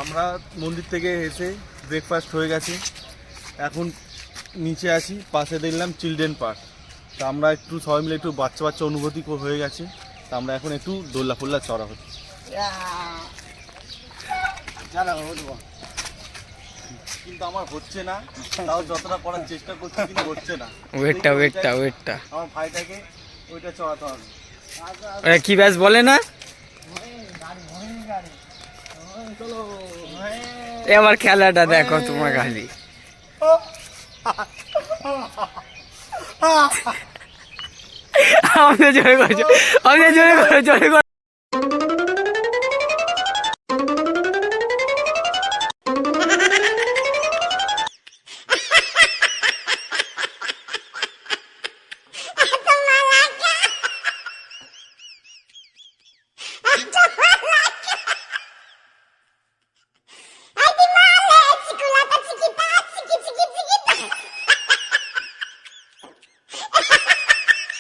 আমরা মন্দির থেকে এসে ব্রেকফাস্ট হয়ে গেছে, এখন নিচে আসি, পাশে দেখলাম চিলড্রেন পার্ক। তা আমরা একটু সবাই মিলে একটু বাচ্চা বাচ্চা অনুভূতি হয়ে গেছে। তা আমরা এখন একটু দোল্লা ফোল্লা চড়া হচ্ছে, কিন্তু আমার হচ্ছে না, তাও যতটা করার চেষ্টা করছি কিন্তু হচ্ছে না। ওয়েটটা আমার ভাইটাকে ওইটা চড়াতে হবে। কি ব্যাস বলে না, এবার খেলাটা দেখো তোমার খালি। আমাকে জোরে করছো, আমাকে জোরে করো, জোরে করো।